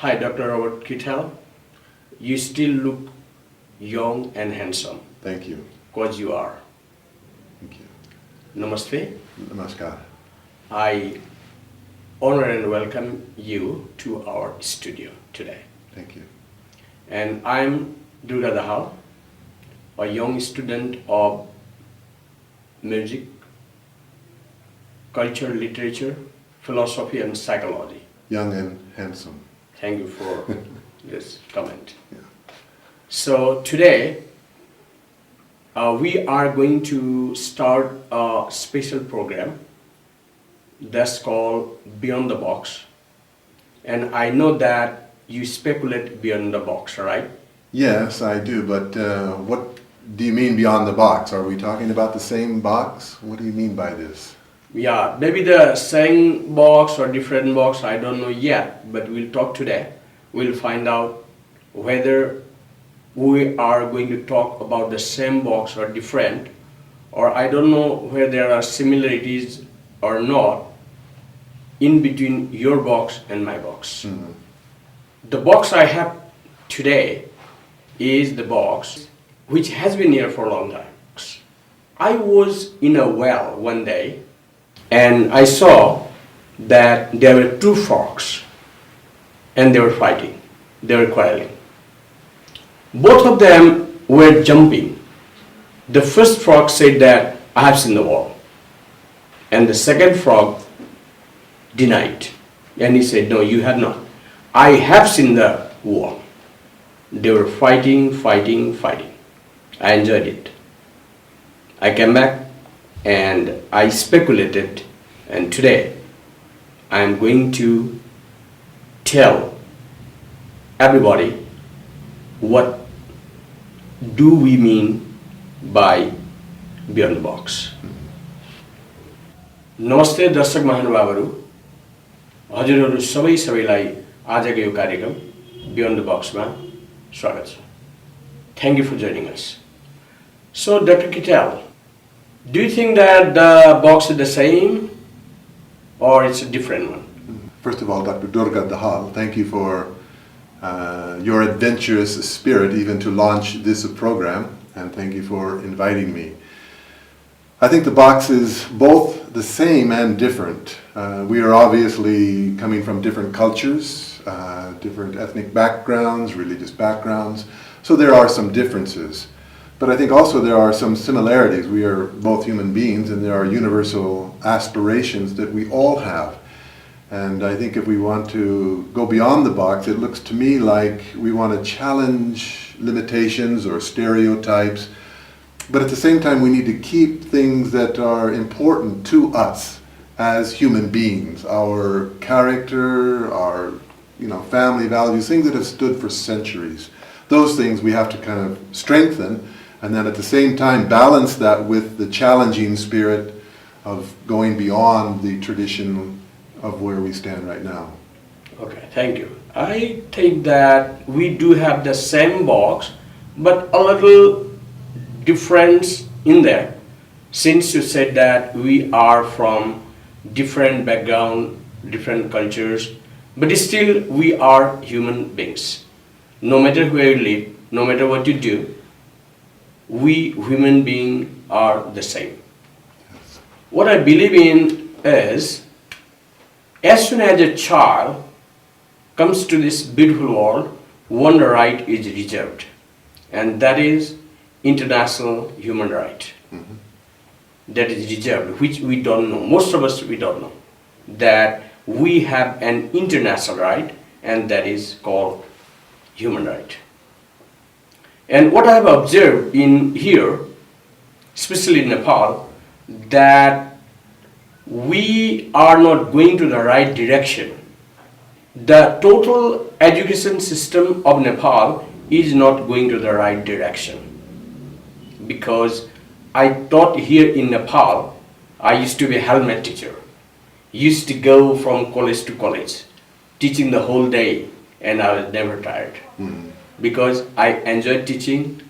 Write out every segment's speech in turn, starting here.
Hi, Dr. Robert Kittel. You still look young and handsome, Thank you. because you are. Thank you. Namaste. Namaskar. I honor and welcome you to our studio today. Thank you. And I'm Durga Dahal, a young student of music, culture, literature, philosophy, and psychology. Young and handsome. Thank you for this comment. Yeah. So today we are going to start a special program that's called Beyond the Box. And I know that you speculate beyond the box, right? Yes, I do, but what do you mean beyond the box? Are we talking about the same box? What do you mean by this? Yeah, maybe the same box or different box, I don't know yet, but we'll talk today. We'll find out whether we are going to talk about the same box or different, or I don't know where there are similarities or not in between your box and my box. Mhm. The box I have today is the box which has been here for a long time. I was in a well one day and I saw that there were two frogs and they were fighting, they were quarreling. Both of them were jumping. The first frog said that I have seen the wall, and the second frog denied, and he said, no, you have not. I have seen the wall. They were fighting, fighting, fighting. I enjoyed it. I came back and I speculated, and today I am going to tell everybody what do we mean by beyond the box. नमस्ते दर्शक महानुभावहरू, हजुरहरू सबैलाई आजको यो कार्यक्रम beyond the बक्समा स्वागत छ. Thank you for joining us. So, Dr. Kittel, do you think that the box is the same or it's a different one? First of all, Dr. Durga Dahal, thank you for your adventurous spirit even to launch this program, and thank you for inviting me. I think the box is both the same and different. We are obviously coming from different cultures, different ethnic backgrounds, religious backgrounds, so there are some differences. But I think also there are some similarities. We are both human beings and there are universal aspirations that we all have. And I think if we want to go beyond the box, it looks to me like we want to challenge limitations or stereotypes, but at the same time we need to keep things that are important to us as human beings, our character, our family values, things that have stood for centuries. Those things we have to kind of strengthen, and then at the same time balance that with the challenging spirit of going beyond the tradition of where we stand right now. Okay, thank you. I think that we do have the same box, but a little difference in there, since you said that we are from different background, different cultures, but still we are human beings. No matter where you live, no matter what you do, we human beings are the same. Yes. What I believe in is, as soon as a child comes to this beautiful world, one right is reserved, and that is international human right. Mm-hmm. That is reserved, which we don't know. Most of us, we don't know that we have an international right, and that is called human right. And what I have observed in here, especially in Nepal, that we are not going to the right direction. The total education system of Nepal is not going to the right direction. Because I taught here in Nepal, I used to be a helmet teacher. Used to go from college to college, teaching the whole day, and I was never tired. Mm-hmm. Because I enjoy teaching.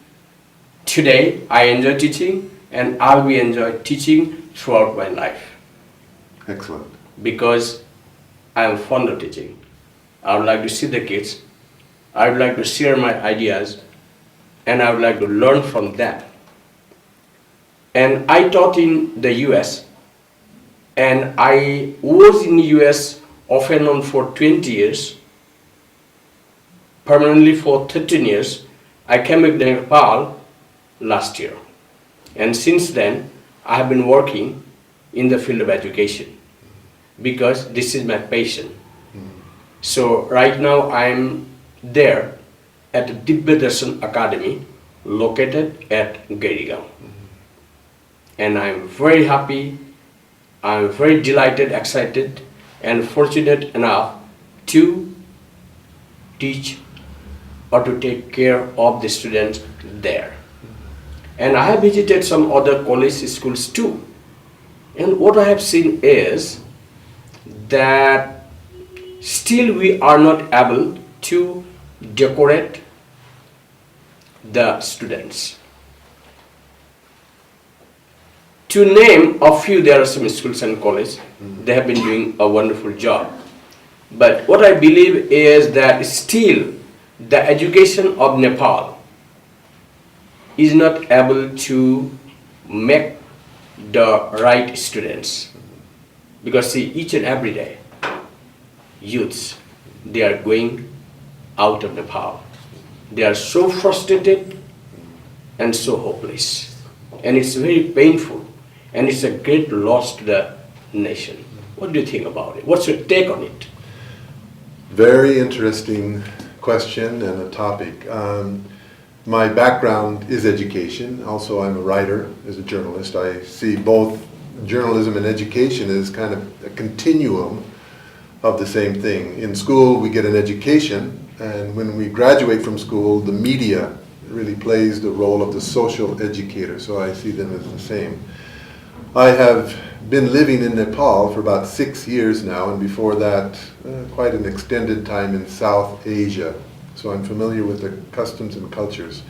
Today, I enjoy teaching, and I will enjoy teaching throughout my life. Excellent. Because I am fond of teaching. I would like to see the kids. I would like to share my ideas, and I would like to learn from them. And I taught in the US, and I was in the US off and on for 20 years, permanently for 13 years. I came back to Nepal last year. And since then, I have been working in the field of education because this is my passion. So right now I'm there at the Dibya Darshan Academy located at Gairigaon. And I'm very happy, I'm very delighted, excited, and fortunate enough to teach or to take care of the students there. And I have visited some other college schools too. And what I have seen is that still we are not able to decorate the students. To name a few, there are some schools and colleges, they have been doing a wonderful job. But what I believe is that still the education of Nepal is not able to make the right students. Because see, each and every day, youths, they are going out of Nepal. They are so frustrated and so hopeless. And it's very painful. And it's a great loss to the nation. What do you think about it? What's your take on it? Very interesting question and a topic. My background is education. Also, I'm a writer, as a journalist. I see both journalism and education as kind of a continuum of the same thing. In school, we get an education, and when we graduate from school, the media really plays the role of the social educator. So I see them as the same. I have been living in Nepal for about 6 years now, and before that, quite an extended time in South Asia. So I'm familiar with the customs and cultures.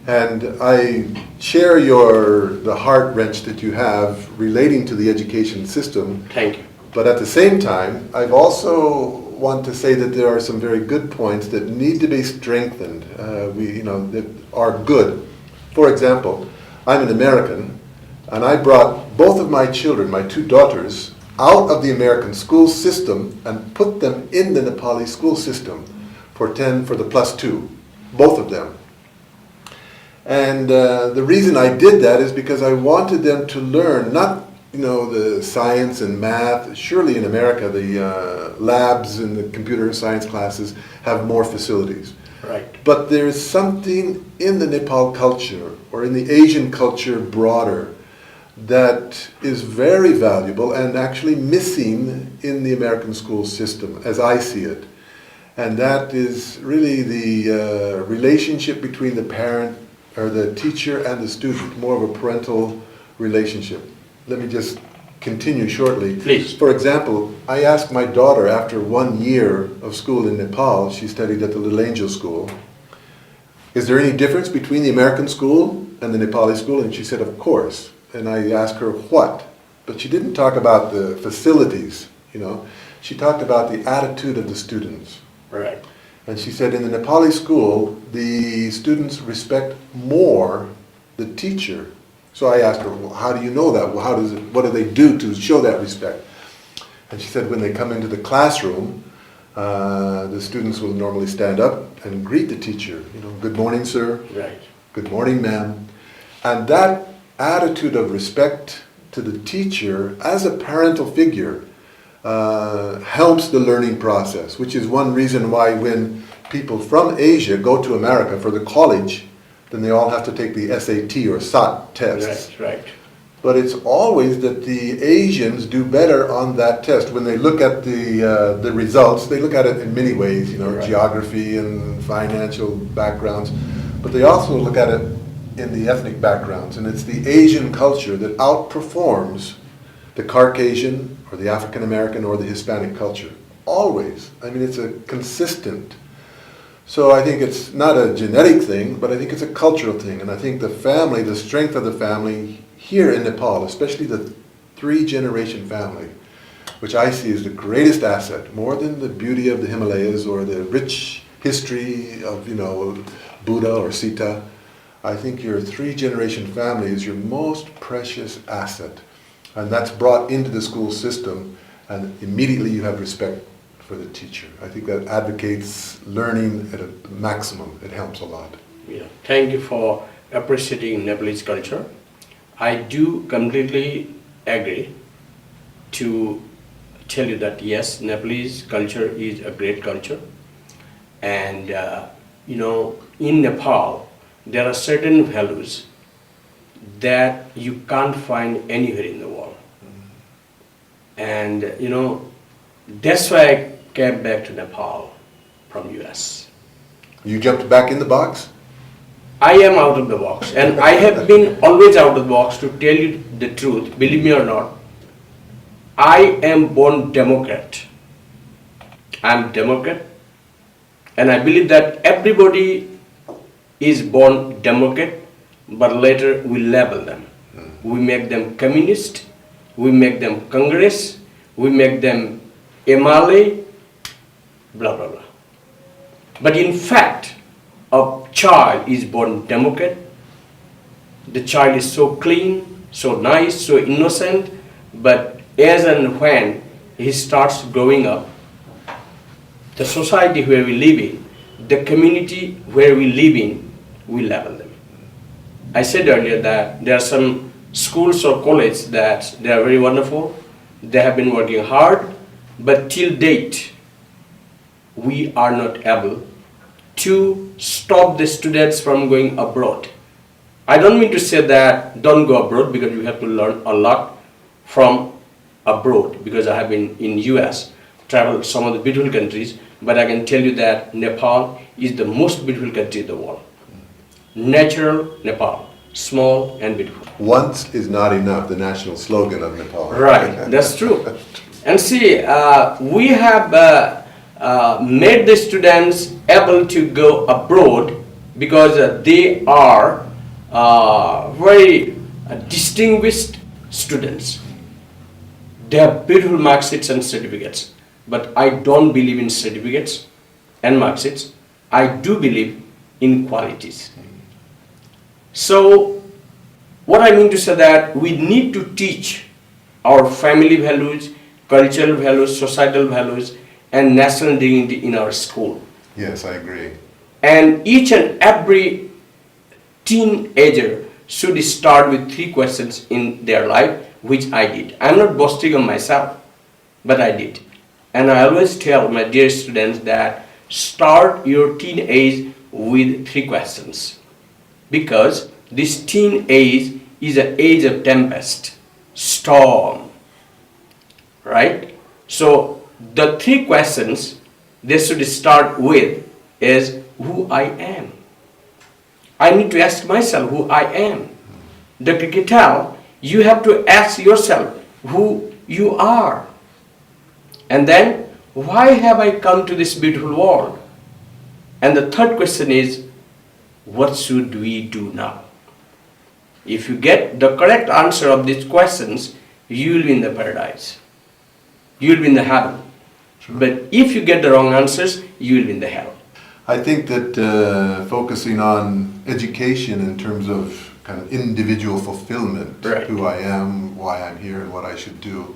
And I share the heart wrench that you have relating to the education system. Thank you. But at the same time, I've also want to say that there are some very good points that need to be strengthened, that are good. For example, I'm an American, and I brought both of my children, my two daughters, out of the American school system and put them in the Nepali school system for the +2, both of them. And the reason I did that is because I wanted them to learn not the science and math. Surely in America the labs and the computer science classes have more facilities. Right. But there's something in the Nepal culture or in the Asian culture broader that is very valuable and actually missing in the American school system as I see it. And that is really the relationship between the parent or the teacher and the student, more of a parental relationship. Let me just continue shortly. Please. For example, I asked my daughter after 1 year of school in Nepal, she studied at the Little Angel School, is there any difference between the American school and the Nepali school? And she said, of course. And I asked her what? But she didn't talk about the facilities, She talked about the attitude of the students. Right. And she said in the Nepali school, the students respect more the teacher. So I asked her, well, how do you know that? Well, what do they do to show that respect? And she said when they come into the classroom, the students will normally stand up and greet the teacher. Good morning, sir. Right. Good morning, ma'am. And that attitude of respect to the teacher as a parental figure helps the learning process, which is one reason why when people from Asia go to America for the college, then they all have to take the SAT or SAT tests. Right. But it's always that the Asians do better on that test. When they look at the results, they look at it in many ways, Right. geography and financial backgrounds, but they also look at it in the ethnic backgrounds. And it's the Asian culture that outperforms the Caucasian or the African American or the Hispanic culture. Always. I mean, it's a consistent. So I think it's not a genetic thing, but I think it's a cultural thing. And I think the family, the strength of the family here in Nepal, especially the 3-generation family, which I see as the greatest asset, more than the beauty of the Himalayas or the rich history of, Buddha or Sita. I think your 3-generation family is your most precious asset. And that's brought into the school system, and immediately you have respect for the teacher. I think that advocates learning at a maximum. It helps a lot. Yeah. Thank you for appreciating Nepalese culture. I do completely agree to tell you that yes, Nepalese culture is a great culture. And in Nepal, there are certain values that you can't find anywhere in the world. And that's why I came back to Nepal from US. You jumped back in the box? I am out of the box, and I have been always out of the box. To tell you the truth, believe me or not, I am born Democrat. I'm Democrat, and I believe that everybody is born Democrat, but later we label them. We make them communist, we make them Congress, we make them MLA, blah blah blah. But in fact, a child is born Democrat. The child is so clean, so nice, so innocent, but as and when he starts growing up, the society where we live in, the community where we live in, we label them. I said earlier that there are some schools or colleges that they are very wonderful, they have been working hard, but till date, we are not able to stop the students from going abroad. I don't mean to say that don't go abroad, because you have to learn a lot from abroad, because I have been in US, traveled some of the beautiful countries, but I can tell you that Nepal is the most beautiful country in the world. Natural Nepal, small and beautiful. Once is not enough, the national slogan of Nepal. Right, that's true. And see, we have made the students able to go abroad because they are very distinguished students. They have beautiful mark sheets and certificates, but I don't believe in certificates and mark sheets. I do believe in qualities. So what I mean to say that we need to teach our family values, cultural values, societal values, and national dignity in our school. Yes, I agree. And each and every teenager should start with 3 questions in their life, which I did. I'm not boasting on myself, but I did. And I always tell my dear students that start your teenage with 3 questions. Because this teen age is an age of tempest, storm, right? So the 3 questions they should start with is who I am. I need to ask myself who I am. Dr. Kittal, you have to ask yourself who you are. And then, why have I come to this beautiful world? And the third question is, what should we do now? If you get the correct answer of these questions, you will be in the paradise. You will be in the heaven. Sure. But if you get the wrong answers, you will be in the hell. I think that focusing on education in terms of kind of individual fulfillment, Right. who I am, why I'm here, and what I should do.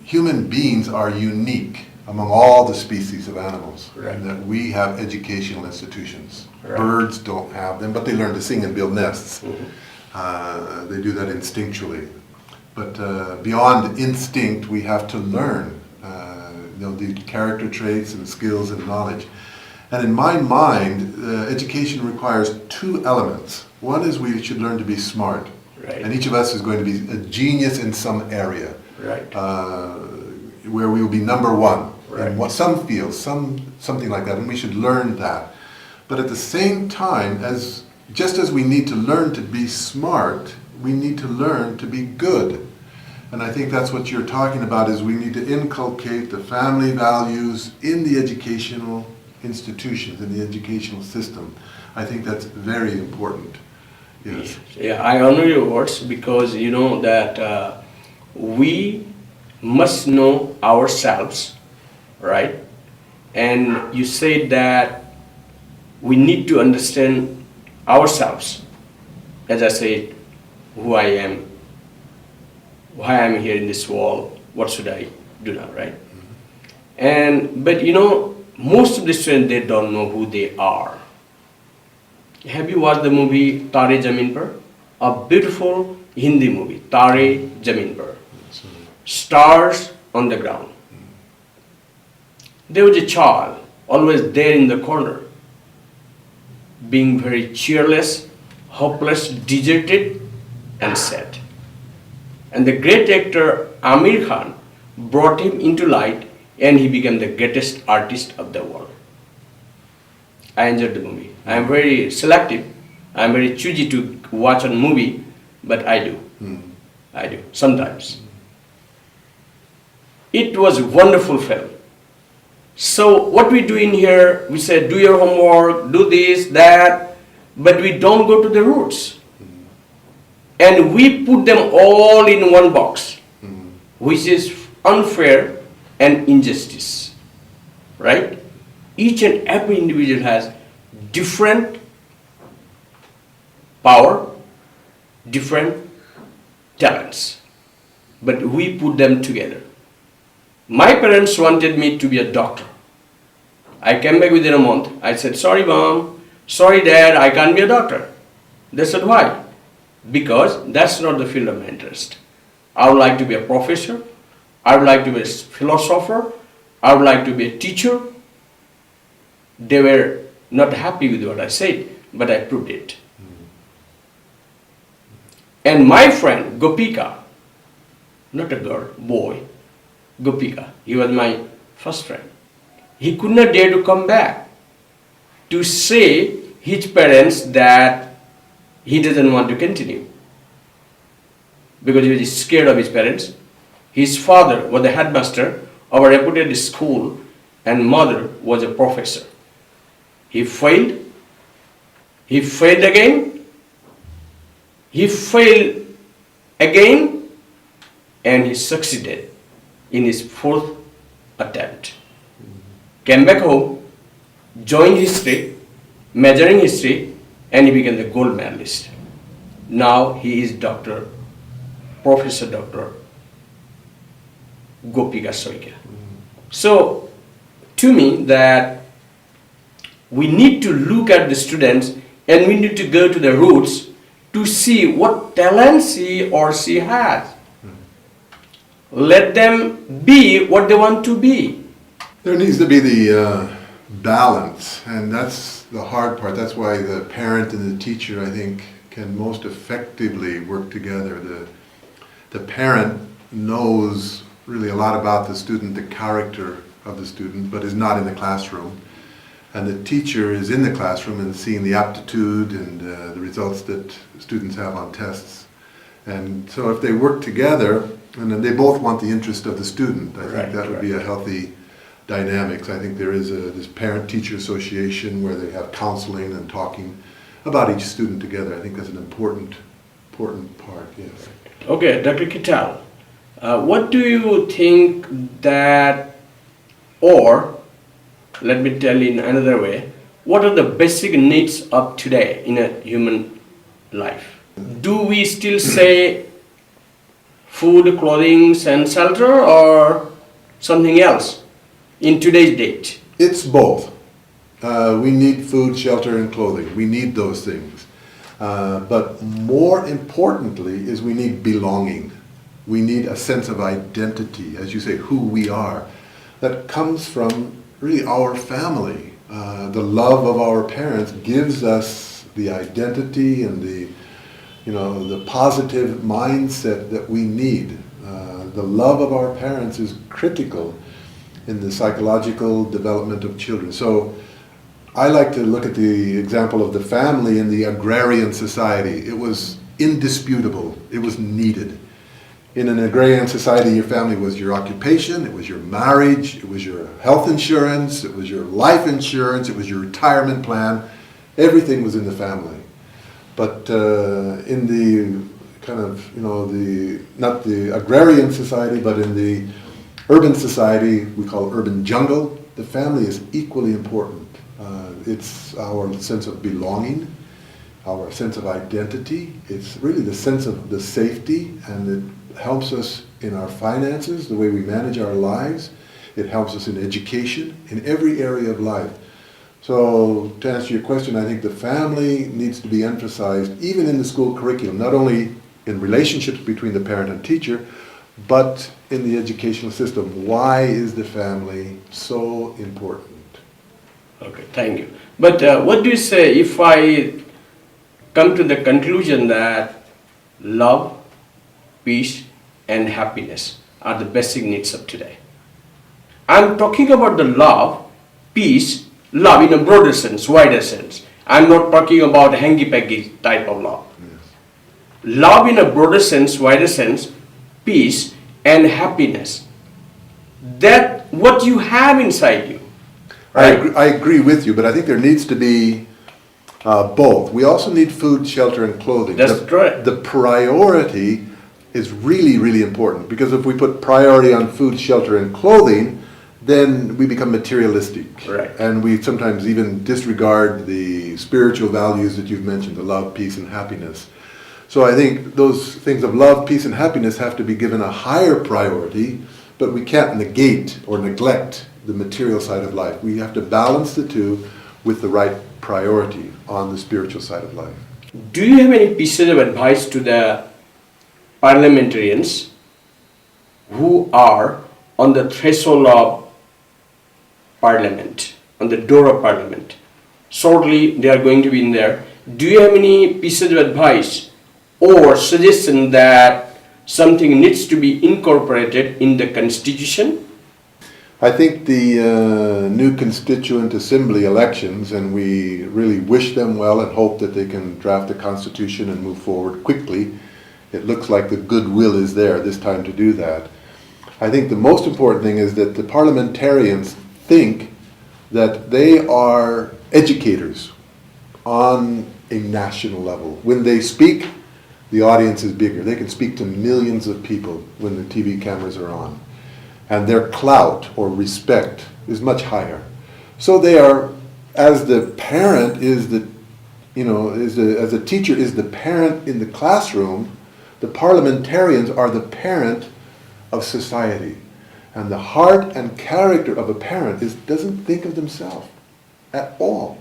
Human beings are unique among all the species of animals, Right. and that we have educational institutions. Right. Birds don't have them, but they learn to sing and build nests. Mhm. They do that instinctually. But beyond instinct, we have to learn the character traits and skills and knowledge. And in my mind, education requires 2 elements. One is we should learn to be smart. Right. And each of us is going to be a genius in some area. Right. Where we will be number 1 Right. in some field, something like that, and we should learn that. But at the same time, just as we need to learn to be smart, we need to learn to be good. And I think that's what you're talking about, is we need to inculcate the family values in the educational institutions, in the educational system. I think that's very important. Yes. Yeah, I honor your words, because you know that we must know ourselves, right? And you said that we need to understand ourselves. As I said, who I am, why I'm here in this world, what should I do now, right? But most of the students, they don't know who they are. Have you watched the movie Tare Zameen Par? A beautiful Hindi movie, Tare Zameen Par. Stars on the ground. There was a child always there in the corner, being very cheerless, hopeless, deserted, and sad. And the great actor Amir Khan brought him into light, and he became the greatest artist of the world. I enjoyed the movie. I am very selective. I am very choosy to watch a movie, but I do. I do, sometimes. It was a wonderful film. So what we do in here, we say, do your homework, do this, that, but we don't go to the roots. And we put them all in one box, which is unfair and injustice, right? Each and every individual has different power, different talents, but we put them together. My parents wanted me to be a doctor. I came back within a month. I said, sorry mom, sorry dad, I can't be a doctor. They said, why? Because that's not the field of my interest. I would like to be a professor. I would like to be a philosopher. I would like to be a teacher. They were not happy with what I said, but I proved it. And my friend, Gopika, not a girl, boy, Gopika, he was my first friend. He could not dare to come back to say his parents that he doesn't want to continue because he was scared of his parents. His father was the headmaster of a reputed school and mother was a professor. He failed. He failed again. He failed again and he succeeded in his fourth attempt. Came back home, joined history, majoring history, and he became the gold medalist. Now he is Professor Dr. Gopika Soika. So, to me, that we need to look at the students and we need to go to the roots to see what talents he or she has. Let them be what they want to be. There needs to be the balance, and that's the hard part. That's why the parent and the teacher, I think, can most effectively work together. The parent knows really a lot about the student, the character of the student, but is not in the classroom. And the teacher is in the classroom and seeing the aptitude and the results that students have on tests. And so if they work together, and then they both want the interest of the student, I think that would be a healthy dynamics. I think there is this parent-teacher association where they have counseling and talking about each student together. I think that's an important part, yes. Okay, Dr. Kittal, what do you think that, or let me tell you in another way, what are the basic needs of today in a human life? Do we still say food, clothing, and shelter, or something else in today's date? It's both. We need food, shelter, and clothing. We need those things. But more importantly is we need belonging. We need a sense of identity, as you say, who we are. That comes from really our family. The love of our parents gives us the identity and the positive mindset that we need. The love of our parents is critical in the psychological development of children. So I like to look at the example of the family in the agrarian society. It was indisputable. It was needed. In an agrarian society, your family was your occupation, it was your marriage, it was your health insurance, it was your life insurance, it was your retirement plan. Everything was in the family. But in the kind of, not the agrarian society, but in the urban society we call urban jungle, the family is equally important. It's our sense of belonging, our sense of identity. It's really the sense of the safety, and it helps us in our finances, the way we manage our lives. It helps us in education, in every area of life. So to answer your question, I think the family needs to be emphasized even in the school curriculum, not only in relationships between the parent and teacher, but in the educational system. Why is the family so important? Okay, thank you. But what do you say if I come to the conclusion that love, peace, and happiness are the basic needs of today? I'm talking about the love, peace, love in a broader sense, wider sense. I'm not talking about hanky-panky type of love. Yes. Love in a broader sense, wider sense, peace and happiness. That what you have inside you. I agree with you, but I think there needs to be both. We also need food, shelter, and clothing. That's correct. The priority is really, really important, because if we put priority on food, shelter, and clothing, then we become materialistic. Right. And we sometimes even disregard the spiritual values that you've mentioned, the love, peace, and happiness. So I think those things of love, peace, and happiness have to be given a higher priority, but we can't negate or neglect the material side of life. We have to balance the two with the right priority on the spiritual side of life. Do you have any pieces of advice to the parliamentarians who are on the threshold of parliament, on the door of parliament? Shortly they are going to be in there. Do you have any pieces of advice or suggestion that something needs to be incorporated in the constitution? I think the new Constituent Assembly elections, and we really wish them well and hope that they can draft a constitution and move forward quickly. It looks like the goodwill is there this time to do that. I think the most important thing is that the parliamentarians think that they are educators on a national level. When they speak, the audience is bigger. They can speak to millions of people when the TV cameras are on. And their clout or respect is much higher. So they are, as the parent is the, as a teacher is the parent in the classroom, the parliamentarians are the parent of society. And the heart and character of a parent doesn't think of themselves at all.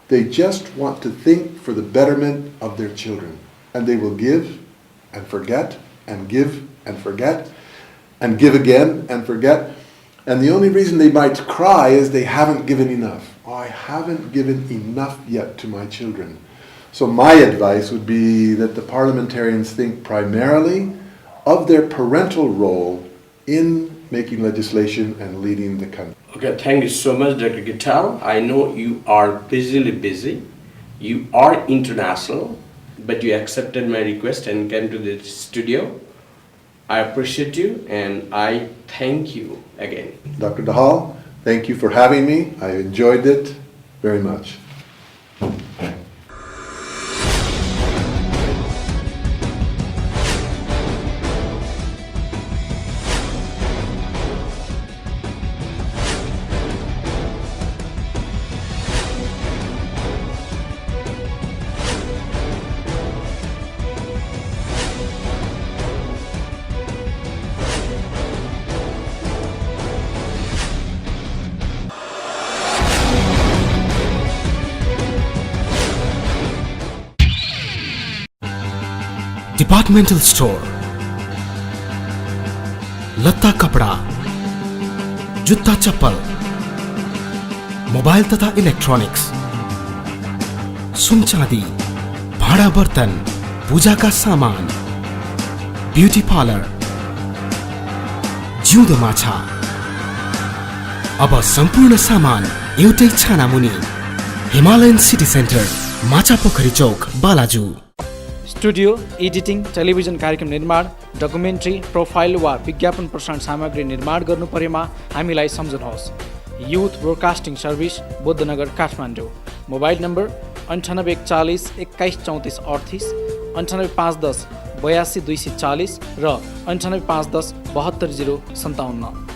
They just want to think for the betterment of their children. And they will give and forget and give and forget and give again and forget. And the only reason they might cry is they haven't given enough. Oh, I haven't given enough yet to my children. So my advice would be that the parliamentarians think primarily of their parental role in making legislation and leading the country. Okay, thank you so much, Dr. Gittal. I know you are busy. You are international, but you accepted my request and came to the studio. I appreciate you and I thank you again. Dr. Dahal, thank you for having me. I enjoyed it very much. Departmental store, लत्ता कपड़ा, जुत्ता चप्पल, mobile तथा electronics, सुन चांदी, भाड़ा बर्तन, पूजा का सामान, beauty parlour, जिउँदो माछा। अब सम्पूर्ण सामान एउटै छानामुनि। हिमालयन सिटी सेन्टर, माछापोखरी चौक, बालाजु। स्टुडियो, एडिटिङ, टेलिभिजन कार्यक्रम निर्माण, डकुमेन्ट्री, प्रोफाइल वा विज्ञापन प्रसारण सामग्री निर्माण गर्नु परेमा हामीलाई सम्झनुहोस्। Youth broadcasting service, Buddhanagar, Kathmandu. Mobile number 9840 21 34 38, 98 510 82 240 र 98 510 72 057।